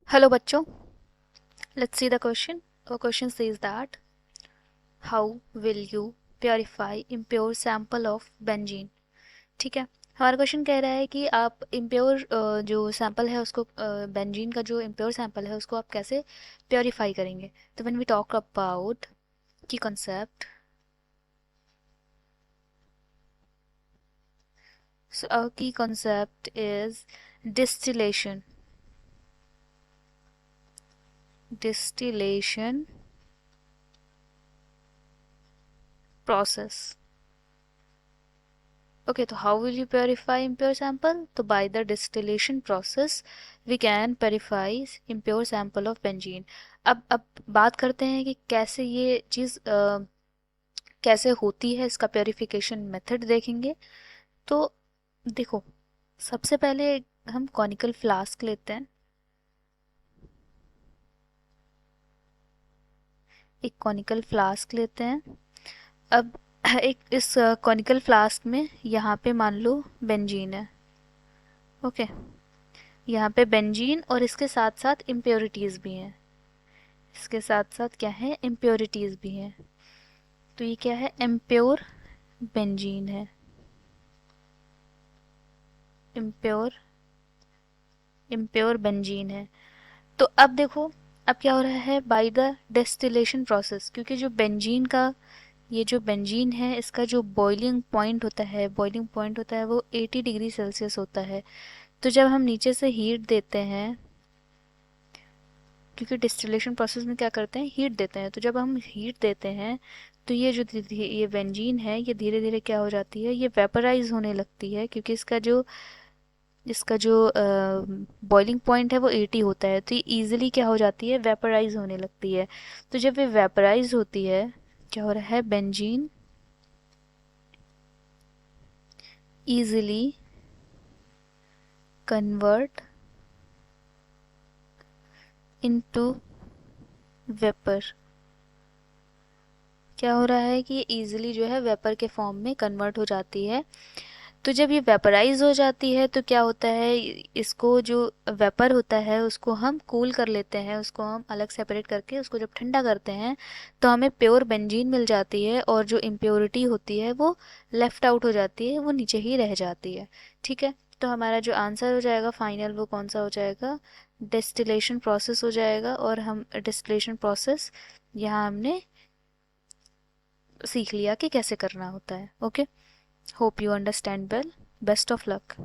Hello बच्चों, let's see the question. Our question says that how will you purify impure sample of benzene. ठीक है, हमारा question कह रहा है कि आप इम्प्योर जो सैंपल है उसको बेंजीन का जो इम्प्योर सैंपल है उसको आप कैसे प्योरीफाई करेंगे. तो व्हेन वी टॉक अबाउट की concept, so our key concept is distillation. Distillation process. Okay, तो how will you purify impure sample? तो by the distillation process we can purify impure sample of benzene. अब बात करते हैं कि कैसे ये चीज़ कैसे होती है, इसका प्योरिफिकेशन मेथड देखेंगे. तो देखो, सबसे पहले हम कॉनिकल फ्लास्क लेते हैं. एक कॉनिकल फ्लास्क लेते हैं. अब एक इस कॉनिकल फ्लास्क में यहाँ पे मान लो बेंजीन है. ओके, यहाँ पे बेंजीन और इसके साथ साथ इम्प्योरिटीज़ भी हैं. इसके साथ साथ क्या है, इम्प्योरिटीज़ भी हैं. तो ये क्या है, इम्प्योर बेंजीन है. इम्प्योर इम्प्योर बेंजीन है. तो अब देखो, अब क्या हो रहा है, बाय द डेस्टिलेशन प्रोसेस, क्योंकि जो बेंजीन का ये जो बेंजीन है इसका जो बॉइलिंग पॉइंट होता है वो 80 डिग्री सेल्सियस होता है. तो जब हम नीचे से हीट देते हैं, क्योंकि डिस्टिलेशन प्रोसेस में क्या करते हैं, हीट देते हैं. तो जब हम हीट देते हैं तो ये जो ये बेंजीन है ये धीरे धीरे क्या हो जाती है, ये वेपराइज होने लगती है, क्योंकि इसका जो बॉइलिंग पॉइंट है वो 80 होता है. तो ये ईजिली क्या हो जाती है, वेपराइज होने लगती है. तो जब ये वेपराइज होती है, क्या हो रहा है, benzene easily convert into vapour. क्या हो रहा है कि ये ईजिली जो है वेपर के फॉर्म में कन्वर्ट हो जाती है. तो जब ये वेपराइज हो जाती है तो क्या होता है, इसको जो वेपर होता है उसको हम कूल कर लेते हैं, उसको हम अलग सेपरेट करके उसको जब ठंडा करते हैं तो हमें प्योर बेंजीन मिल जाती है, और जो इम्प्योरिटी होती है वो लेफ्ट आउट हो जाती है, वो नीचे ही रह जाती है. ठीक है, तो हमारा जो आंसर हो जाएगा फाइनल वो कौन सा हो जाएगा, डिस्टिलेशन प्रोसेस हो जाएगा. और हम डिस्टिलेशन प्रोसेस यहाँ हमने सीख लिया कि कैसे करना होता है. Okay, hope you understand well. Best of luck.